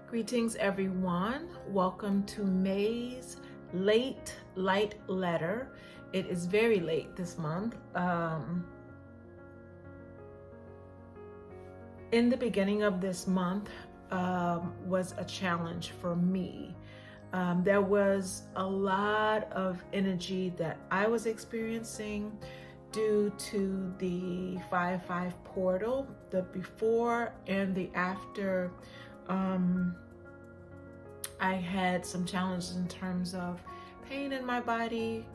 Greetings, everyone. Welcome to May's Late Light Letter. It is very late this month. In the beginning of this month was a challenge for me. There was a lot of energy that I was experiencing due to the 5-5 portal, the before and the after. I had some challenges in terms of pain in my body,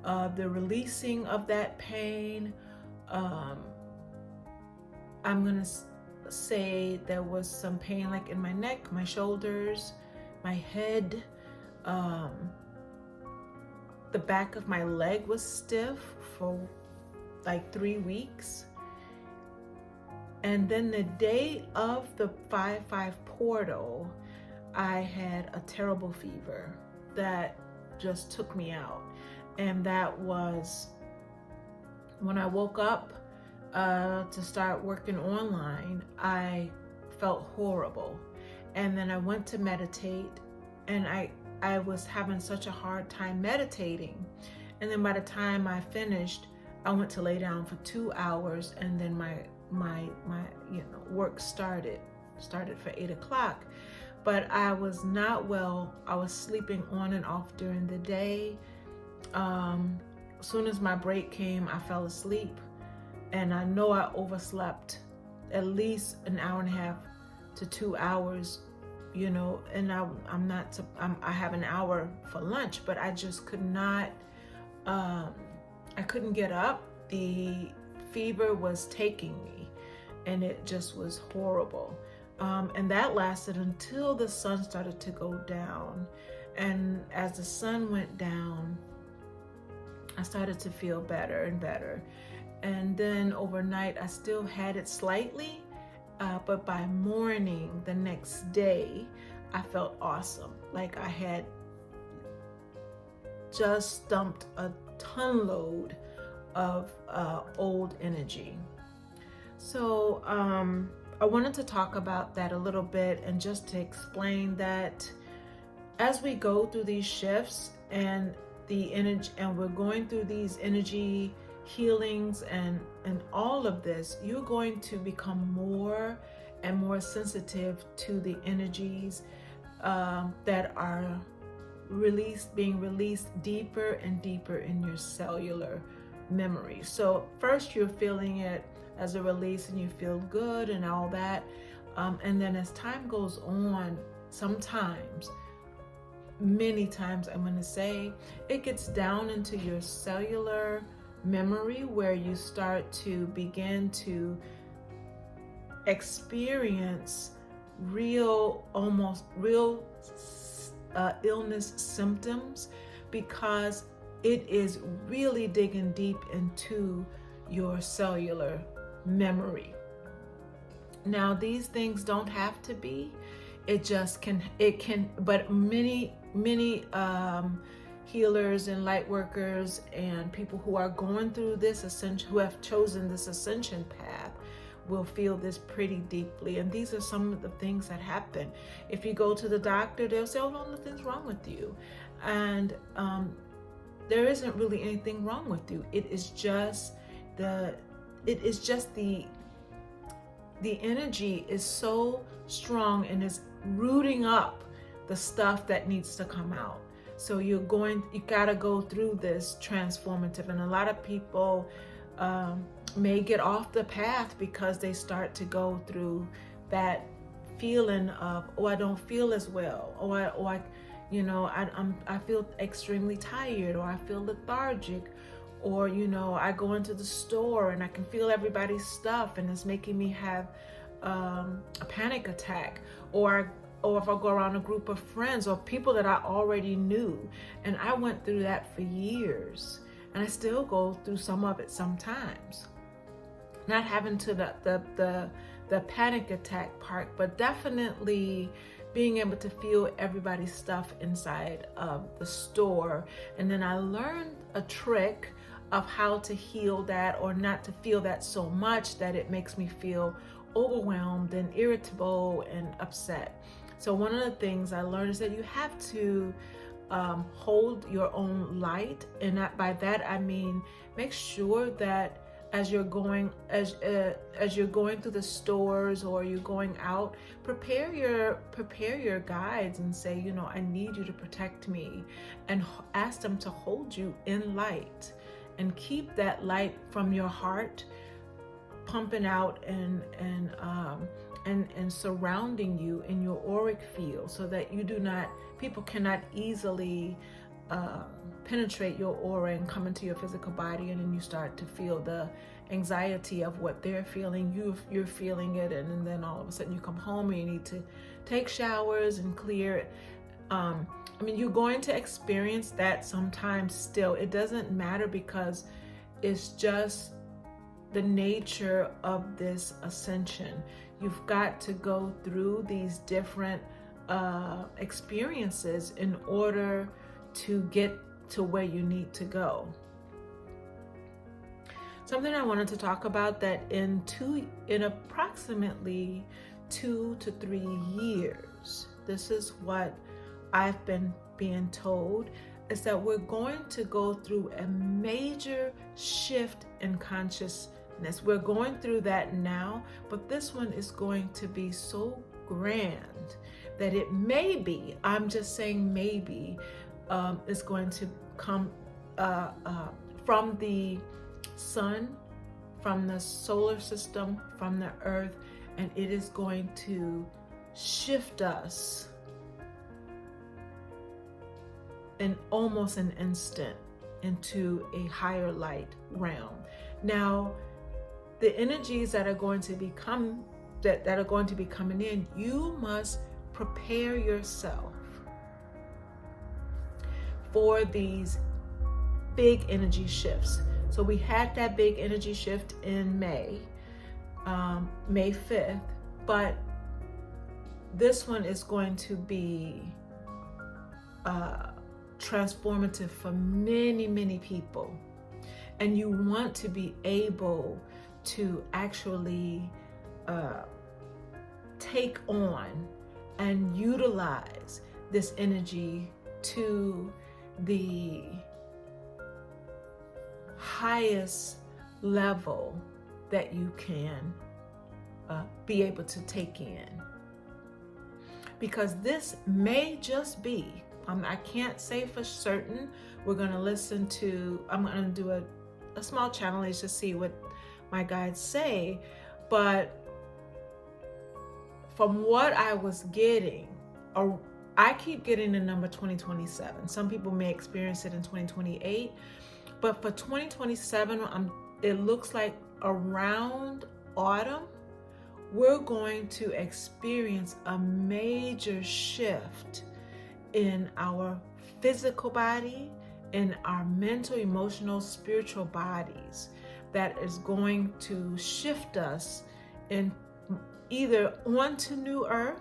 the releasing of that pain. I'm gonna say there was some pain like in my neck, my shoulders, my head. The back of my leg was stiff for like 3 weeks. And then the day of the 5-5 portal, I had a terrible fever that just took me out. And that was when I woke up to start working online, I felt horrible. And then I went to meditate, and I was having such a hard time meditating. And then by the time I finished, I went to lay down for 2 hours, and then my work started for 8 o'clock. But I was not well. I was sleeping on and off during the day. As soon as my break came, I fell asleep, and I know I overslept at least an hour and a half to 2 hours, and I have an hour for lunch, but I just could not, I couldn't get up. The fever was taking me, and it just was horrible. And that lasted until the sun started to go down. And as the sun went down, I started to feel better and better. And then overnight, I still had it slightly, but by morning the next day, I felt awesome. Like I had just dumped a ton load of old energy. So I wanted to talk about that a little bit, and just to explain that as we go through these shifts and the energy, and we're going through these energy healings and all of this, you're going to become more and more sensitive to the energies that are being released deeper and deeper in your cellular memory. So first you're feeling it as a release, and you feel good and all that. And then as time goes on, sometimes, many times I'm going to say, it gets down into your cellular memory where you start to begin to experience real illness symptoms, because it is really digging deep into your cellular memory. Now, these things don't have to be. It can, but many healers and light workers and people who are going through this ascension, who have chosen this ascension path, will feel this pretty deeply. And these are some of the things that happen. If you go to the doctor, they'll say, oh, no, nothing's wrong with you. And there isn't really anything wrong with you. It is just the energy is so strong and is rooting up the stuff that needs to come out. So you gotta go through this transformative. And a lot of people may get off the path because they start to go through that feeling of, oh, I don't feel as well, I feel extremely tired, or I feel lethargic, or I go into the store and I can feel everybody's stuff and it's making me have a panic attack, or if I go around a group of friends or people that I already knew. And I went through that for years, and I still go through some of it sometimes. Not having to the panic attack part, but definitely being able to feel everybody's stuff inside of the store. And then I learned a trick of how to heal that, or not to feel that so much that it makes me feel overwhelmed and irritable and upset. So one of the things I learned is that you have to hold your own light, and by that I mean make sure that as you're going through the stores or you're going out, prepare your guides and say, you know, I need you to protect me, and ask them to hold you in light, and keep that light from your heart pumping out and surrounding you in your auric field, so that people cannot easily penetrate your aura and come into your physical body, and then you start to feel the anxiety of what they're feeling. You're feeling it, and then all of a sudden you come home and you need to take showers and clear it. I mean, you're going to experience that sometimes still. It doesn't matter, because it's just the nature of this ascension. You've got to go through these different experiences in order to get to where you need to go. Something I wanted to talk about, that in approximately 2 to 3 years, this is what I've been being told, is that we're going to go through a major shift in consciousness. We're going through that now, but this one is going to be so grand that it may be, I'm just saying maybe, is going to come from the sun, from the solar system, from the earth, and it is going to shift us in almost an instant into a higher light realm. Now, the energies that are going to be coming in, you must prepare yourself for these big energy shifts. So we had that big energy shift in May 5th, but this one is going to be transformative for many, many people. And you want to be able to actually take on and utilize this energy to the highest level that you can be able to take in. Because this may just be, I can't say for certain. We're going to I'm going to do a small challenge to see what my guides say, but from what I was getting, I keep getting the number 2027. Some people may experience it in 2028, but for 2027, it looks like around autumn, we're going to experience a major shift in our physical body, in our mental, emotional, spiritual bodies, that is going to shift us in either onto New Earth,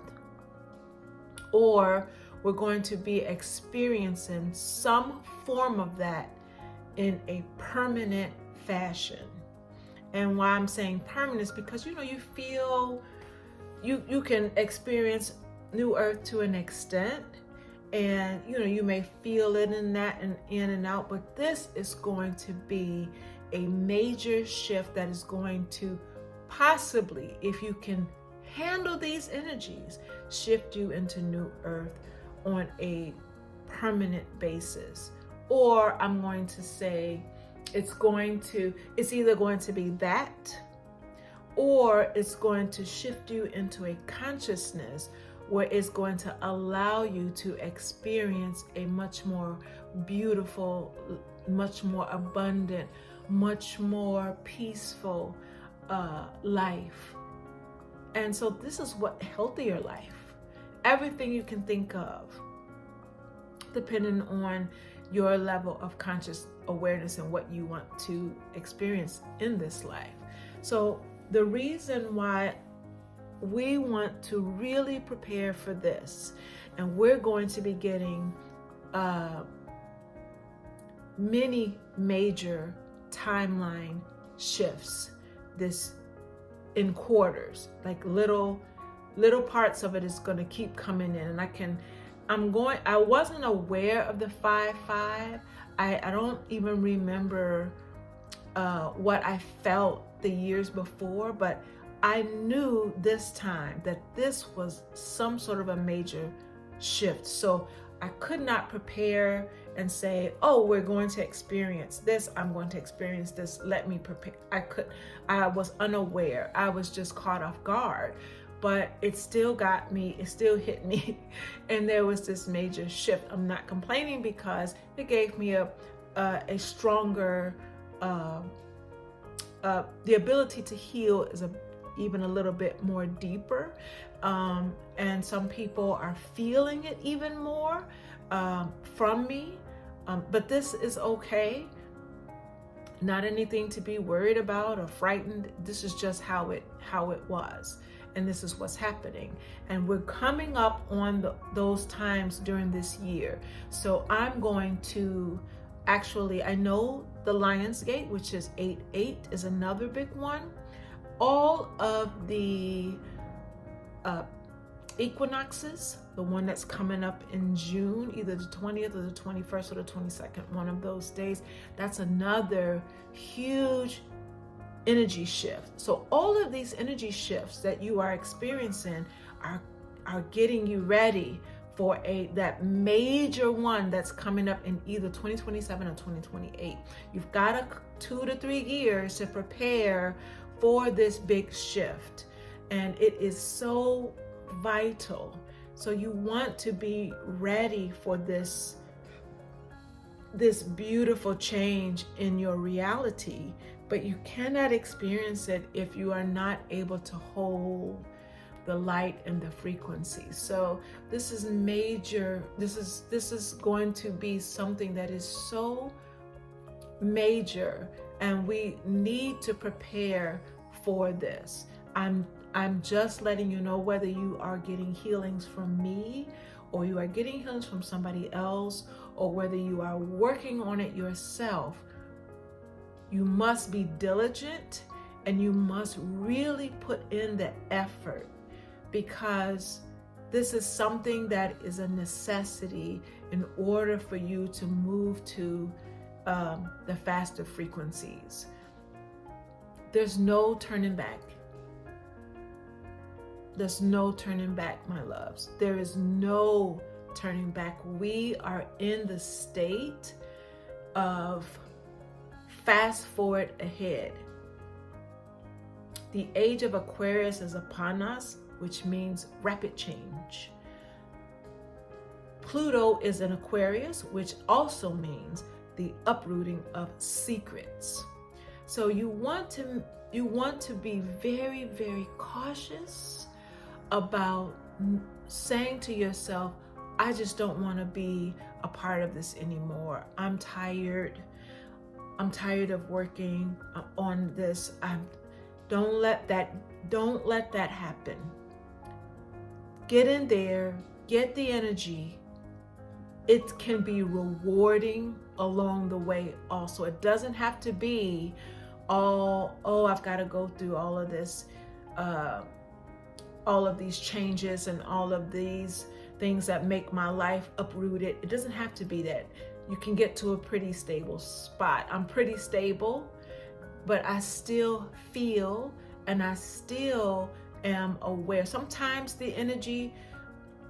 or we're going to be experiencing some form of that in a permanent fashion. And why I'm saying permanent is because, you feel you can experience New Earth to an extent, and you may feel it in that and in and out, but this is going to be a major shift that is going to possibly, if you can handle these energies, shift you into New Earth on a permanent basis. Or I'm going to say it's either going to be that, or it's going to shift you into a consciousness where it's going to allow you to experience a much more beautiful, much more abundant, much more peaceful life. And so this is what healthier life, everything you can think of, depending on your level of conscious awareness and what you want to experience in this life. So the reason why we want to really prepare for this, and we're going to be getting many major timeline shifts this in quarters, like little little parts of it is going to keep coming in, and I wasn't aware of the 5-5. I don't even remember what I felt the years before, but I knew this time that this was some sort of a major shift. So I could not prepare and say, oh, we're going to experience this. I'm going to experience this. Let me prepare. I was unaware. I was just caught off guard, but it still got me. It still hit me. And there was this major shift. I'm not complaining because it gave me a stronger, the ability to heal is even a little bit more deeper, and some people are feeling it even more from me, but this is okay, not anything to be worried about or frightened. This is just how it was, and this is what's happening, and we're coming up on those times during this year. So I'm going to actually, I know the Lionsgate, which is 8/8, is another big one. All of the equinoxes, the one that's coming up in June, either the 20th or the 21st or the 22nd, one of those days, that's another huge energy shift. So all of these energy shifts that you are experiencing are getting you ready for that major one that's coming up in either 2027 or 2028. You've got 2 to 3 years to prepare for this big shift, and it is so vital. So you want to be ready for this beautiful change in your reality, but you cannot experience it if you are not able to hold the light and the frequency. So this is major. This is going to be something that is so major, and we need to prepare for this. I'm just letting you know, whether you are getting healings from me or you are getting healings from somebody else, or whether you are working on it yourself, you must be diligent and you must really put in the effort, because this is something that is a necessity in order for you to move to the faster frequencies. There's no turning back. There's no turning back, my loves. There is no turning back. We are in the state of fast forward ahead. The age of Aquarius is upon us, which means rapid change. Pluto is in Aquarius, which also means the uprooting of secrets. So you want to be very, very cautious about saying to yourself, I just don't want to be a part of this anymore. I'm tired of working on this. Don't let that happen. Get in there, get the energy. It can be rewarding along the way also. It doesn't have to be I've got to go through all of this, all of these changes and all of these things that make my life uprooted. It doesn't have to be that. You can get to a pretty stable spot. I'm pretty stable, but I still feel and I still am aware. Sometimes the energy,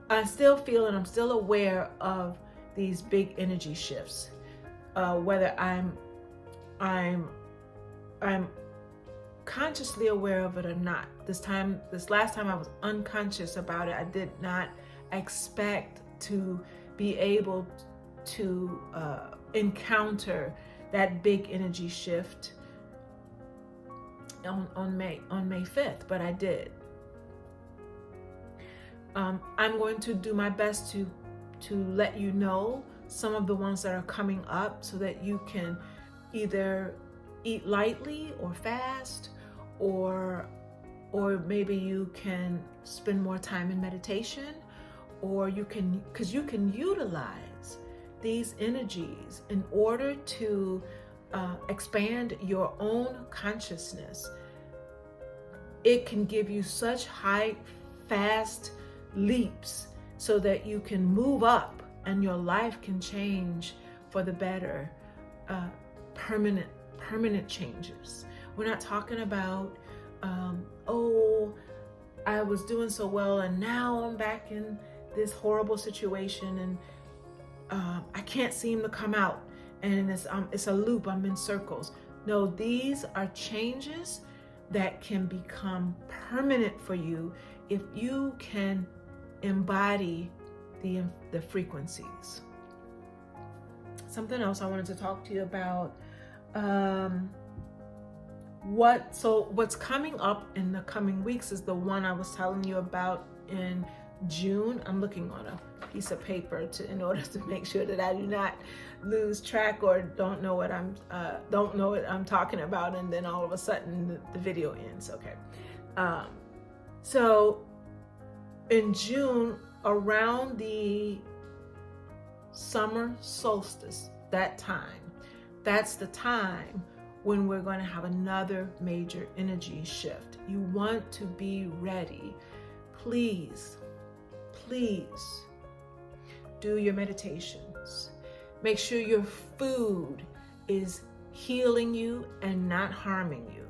I still feel and I'm still aware of these big energy shifts. Whether I'm consciously aware of it or not. This last time I was unconscious about it. I did not expect to be able to encounter that big energy shift on May 5th, but I did. I'm going to do my best to let you know some of the ones that are coming up, so that you can either eat lightly or fast, or maybe you can spend more time in meditation, or you can utilize these energies in order to expand your own consciousness. It can give you such high fast leaps so that you can move up and your life can change for the better. Permanent changes. We're not talking about, oh, I was doing so well and now I'm back in this horrible situation and I can't seem to come out, and it's a loop. I'm in circles. No, these are changes that can become permanent for you if you can embody the frequencies. Something else I wanted to talk to you about. What's coming up in the coming weeks is the one I was telling you about in June. I'm looking on a piece of paper in order to make sure that I do not lose track or don't know what I'm talking about, and then all of a sudden the video ends. Okay. So in June, around the summer solstice, that's the time when we're going to have another major energy shift. You want to be ready. Please do your meditations. Make sure your food is healing you and not harming you.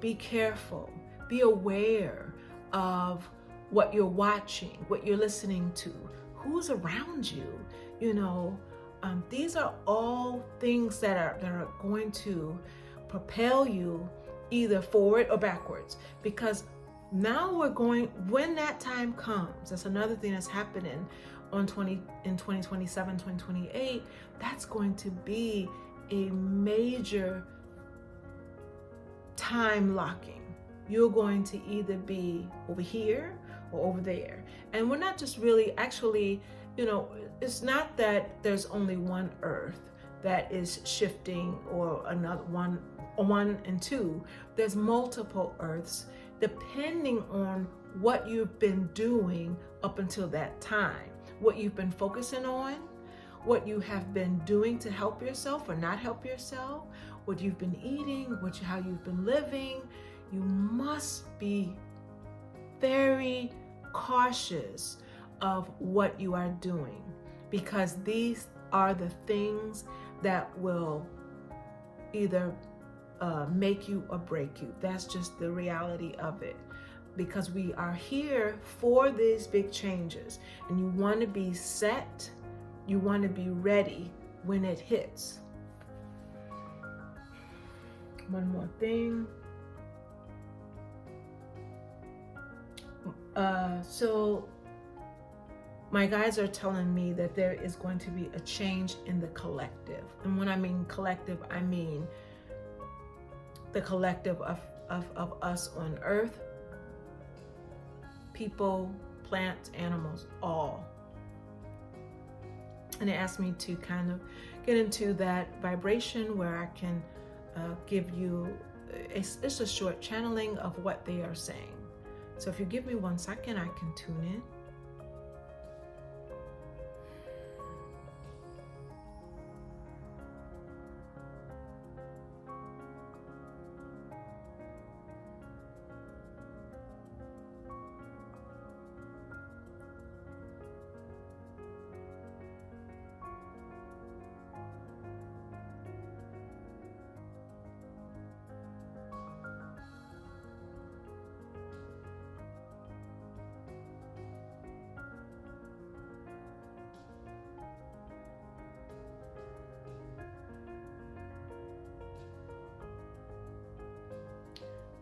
Be careful. Be aware of what you're watching, what you're listening to, who's around you. These are all things that are going to propel you either forward or backwards, because now when that time comes, that's another thing that's happening in 2027, 2028, that's going to be a major time locking. You're going to either be over here or over there. And we're not just really, actually, it's not that there's only one earth that is shifting, or another one and two. There's multiple earths depending on what you've been doing up until that time, what you've been focusing on, what you have been doing to help yourself or not help yourself, what you've been eating, how you've been living. You must be very cautious of what you are doing, because these are the things that will either make you or break you. That's just the reality of it, because we are here for these big changes, and you want to be set, you want to be ready when it hits. One more thing. So my guides are telling me that there is going to be a change in the collective. And when I mean collective, I mean the collective of us on earth, people, plants, animals, all. And they asked me to kind of get into that vibration where I can give you, it's a short channeling of what they are saying. So if you give me 1 second, I can tune in.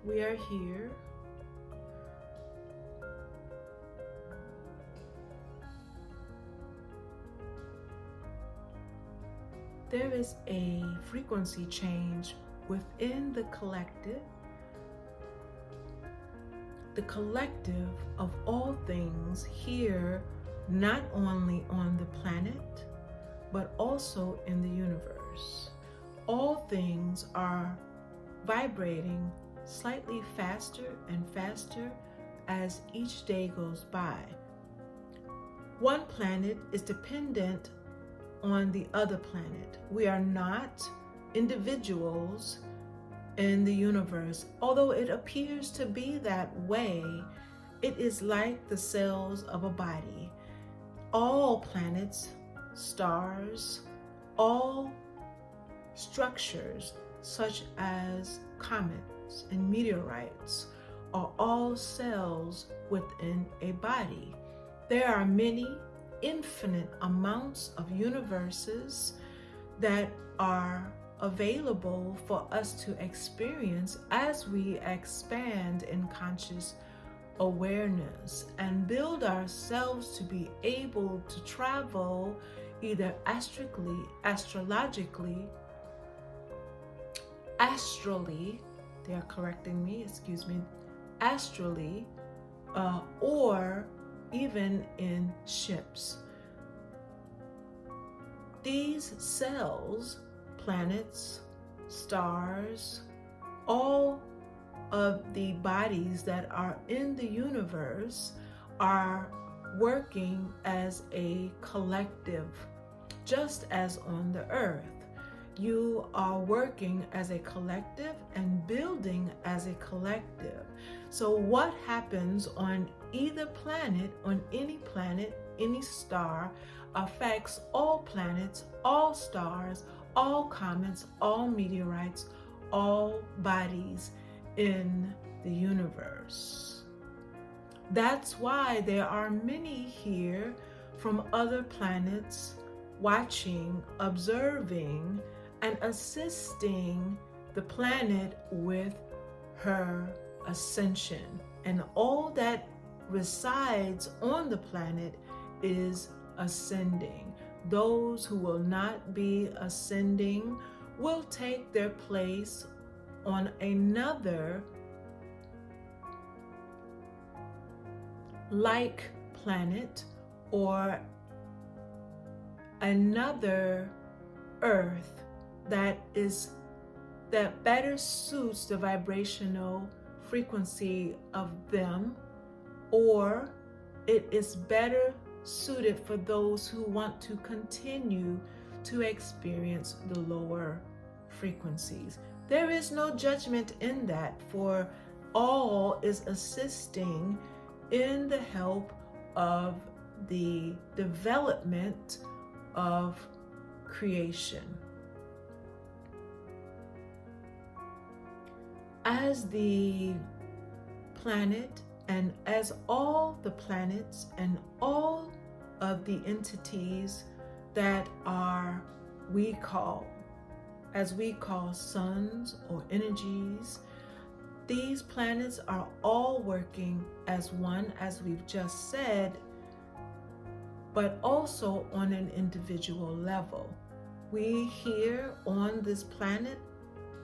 We are here. There is a frequency change within the collective of all things here, not only on the planet, but also in the universe. All things are vibrating slightly faster and faster as each day goes by. One planet is dependent on the other planet. We are not individuals in the universe, although it appears to be that way. It is like the cells of a body. All planets, stars, all structures such as comets and meteorites are all cells within a body. There are many infinite amounts of universes that are available for us to experience as we expand in conscious awareness and build ourselves to be able to travel either astrologically, astrally, they are correcting me, excuse me, astrally, or even in ships. These cells, planets, stars, all of the bodies that are in the universe are working as a collective, just as on the earth. You are working as a collective and building as a collective. So what happens on either planet, on any star, affects all planets, all stars, all comets, all meteorites, all bodies in the universe. That's why there are many here from other planets watching, observing, and assisting the planet with her ascension. And all that resides on the planet is ascending. Those who will not be ascending will take their place on another like planet or another earth that better suits the vibrational frequency of them, or it is better suited for those who want to continue to experience the lower frequencies. There is no judgment in that, for all is assisting in the help of the development of creation. As the planet and as all the planets and all of the entities that are we call suns or energies, these planets are all working as one, as we've just said, but also on an individual level. We here on this planet,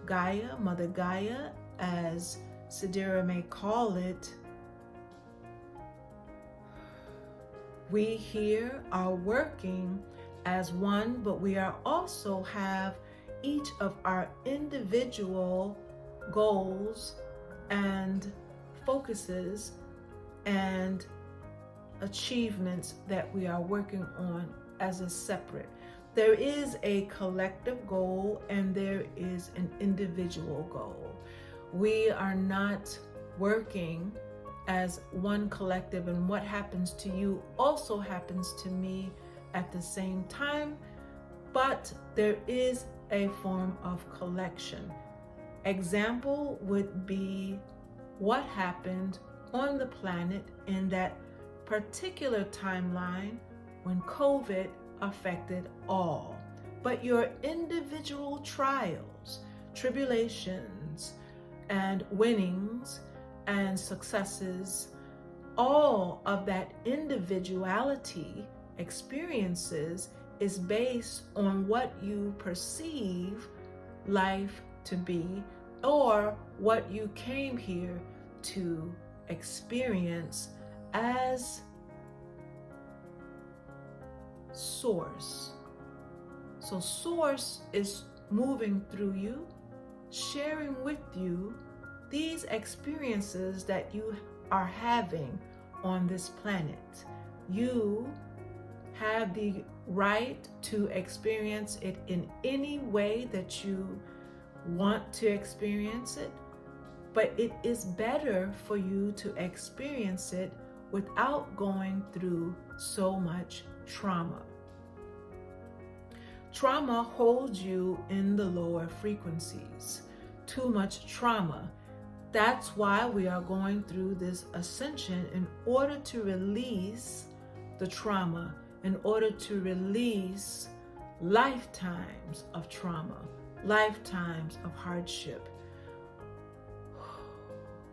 Gaia, Mother Gaia, as Sidera may call it, we here are working as one, but we are also have each of our individual goals and focuses and achievements that we are working on as a separate. There is a collective goal and there is an individual goal. We are not working as one collective, and what happens to you also happens to me at the same time, but there is a form of collection. Example would be what happened on the planet in that particular timeline when COVID affected all. But your individual trials, tribulations, and winnings and successes, all of that individuality experiences is based on what you perceive life to be, or what you came here to experience as source. So source is moving through you, sharing with you these experiences that you are having on this planet. You have the right to experience it in any way that you want to experience it, But it is better for you to experience it without going through so much trauma. Trauma holds you in the lower frequencies. Too much trauma. That's why we are going through this ascension, in order to release the trauma, in order to release lifetimes of trauma, lifetimes of hardship.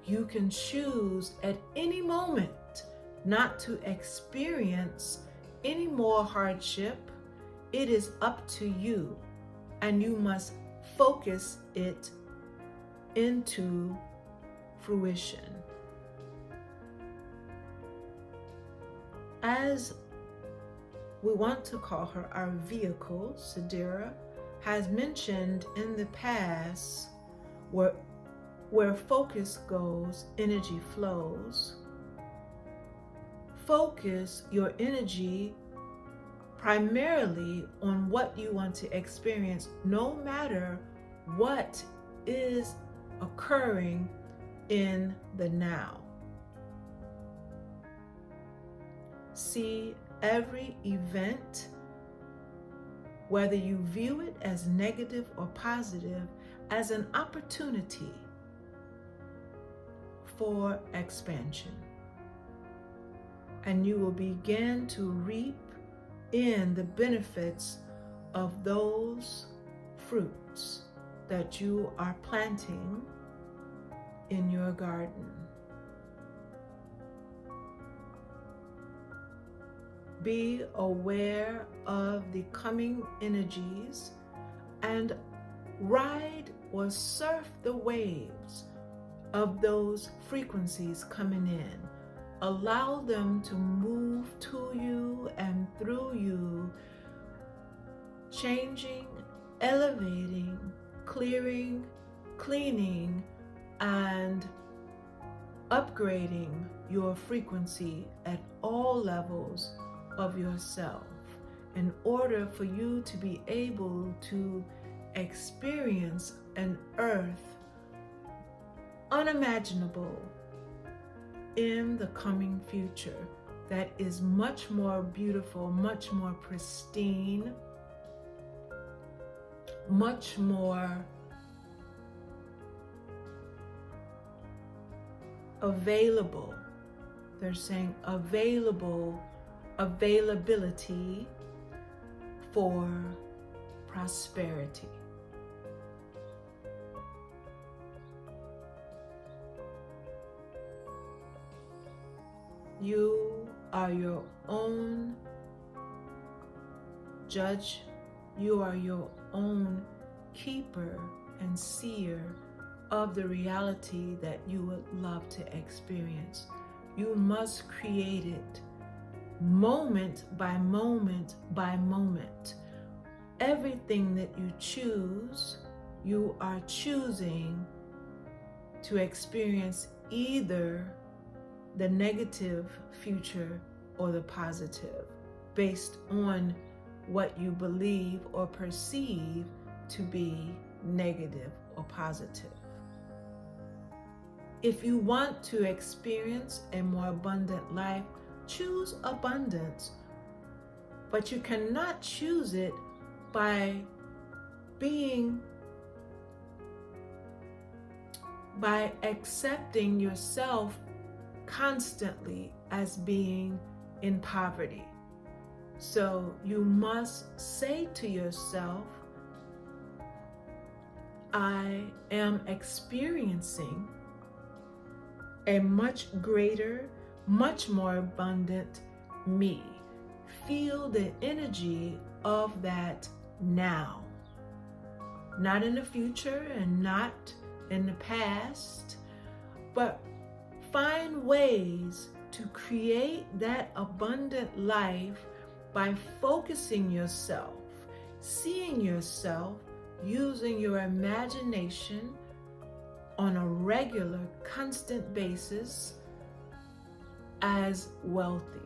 You can choose at any moment not to experience any more hardship. It is up to you, and you must focus it into fruition. As we want to call her, our vehicle, Sadira, has mentioned in the past, where focus goes, energy flows. Focus your energy primarily on what you want to experience, no matter what is occurring in the now. See every event, whether you view it as negative or positive, as an opportunity for expansion. And you will begin to reap in the benefits of those fruits that you are planting in your garden. Be aware of the coming energies and ride or surf the waves of those frequencies coming in. Allow them to move to you and through you, changing, elevating, clearing, cleaning, and upgrading your frequency at all levels of yourself, in order for you to be able to experience an earth unimaginable in the coming future that is much more beautiful, much more pristine, much more available. They're saying availability for prosperity. You are your own judge. You are your own keeper and seer of the reality that you would love to experience. You must create it moment by moment by moment. Everything that you choose, you are choosing to experience either the negative future or the positive, based on what you believe or perceive to be negative or positive. If you want to experience a more abundant life, choose abundance, but you cannot choose it by accepting yourself constantly as being in poverty. So you must say to yourself, I am experiencing a much greater, much more abundant me. Feel the energy of that now. Not in the future and not in the past, but find ways to create that abundant life by focusing yourself, seeing yourself, using your imagination on a regular, constant basis as wealthy.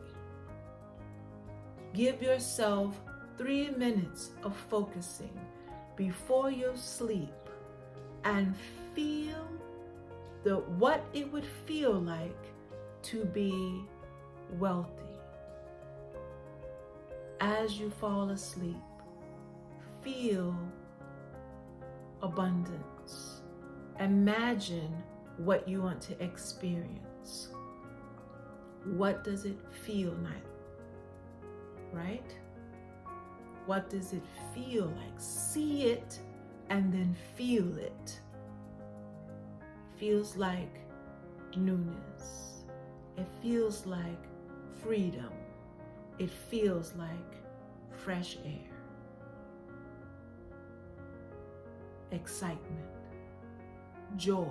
Give yourself 3 minutes of focusing before you sleep and feel what it would feel like to be wealthy. As you fall asleep, feel abundance. Imagine what you want to experience. What does it feel like? Right? What does it feel like? See it and then feel it. Feels like newness. It feels like freedom. It feels like fresh air. Excitement, joy,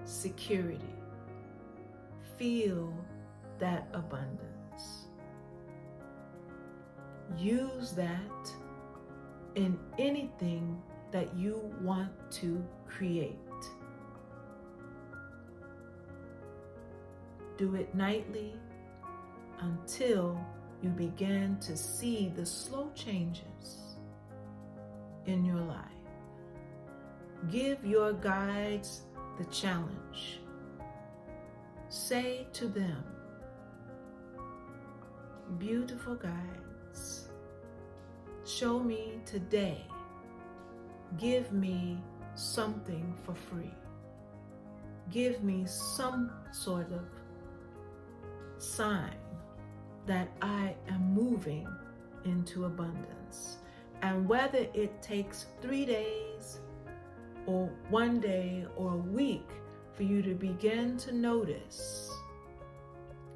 security. Feel that abundance. Use that in anything that you want to create. Do it nightly until you begin to see the slow changes in your life. Give your guides the challenge. Say to them, beautiful guides, show me today. Give me something for free. Give me some sort of sign that I am moving into abundance. And whether it takes 3 days or 1 day or a week for you to begin to notice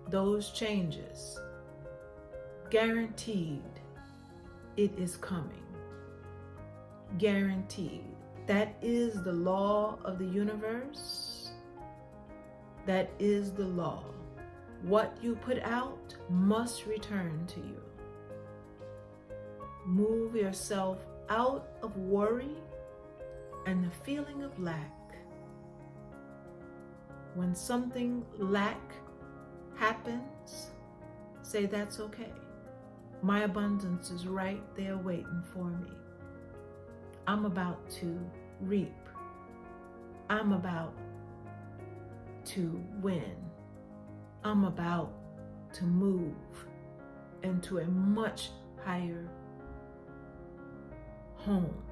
those changes, guaranteed it is coming. Guaranteed. That is the law of the universe. That is the law. What you put out must return to you. Move yourself out of worry and the feeling of lack. When something lack happens, say that's okay. My abundance is right there waiting for me. I'm about to reap. I'm about to win. I'm about to move into a much higher home,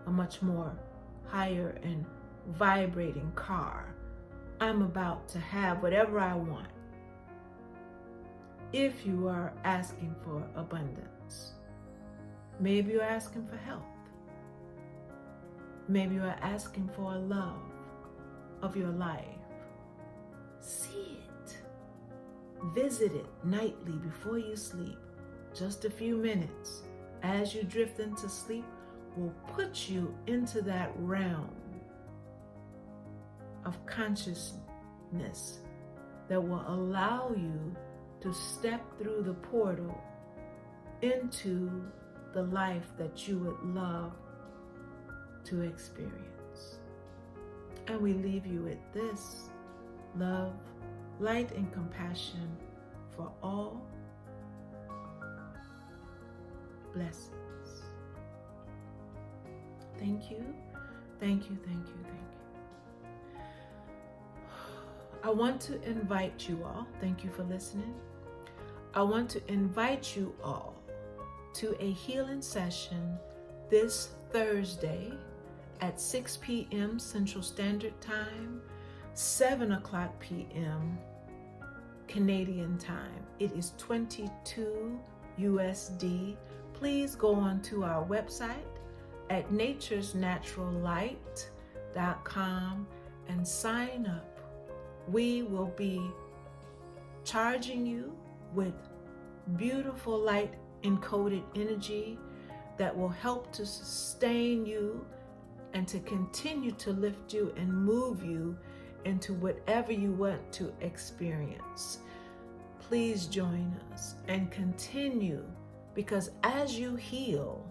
a much more higher and vibrating car. I'm about to have whatever I want. If you are asking for abundance, maybe you're asking for health. Maybe you are asking for a love of your life. See it. Visit it nightly before you sleep. Just a few minutes as you drift into sleep will put you into that realm of consciousness that will allow you to step through the portal into the life that you would love to experience. And we leave you with this: love, light, and compassion for all. Blessings. Thank you, thank you, thank you, thank you. I want to invite you all, thank you for listening. I want to invite you all to a healing session this Thursday at 6 p.m. Central Standard Time, 7 o'clock p.m. Canadian Time. It is 22 USD. Please go on to our website at naturesnaturallight.com and sign up. We will be charging you with beautiful light encoded energy that will help to sustain you and to continue to lift you and move you into whatever you want to experience. Please join us and continue, because as you heal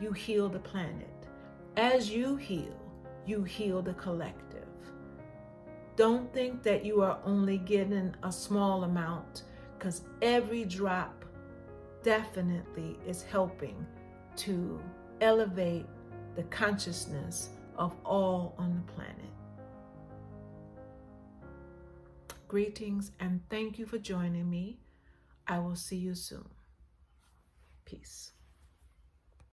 the planet. As you heal the collective. Don't think that you are only getting a small amount, because every drop definitely is helping to elevate the consciousness of all on the planet. Greetings and thank you for joining me. I will see you soon. Peace.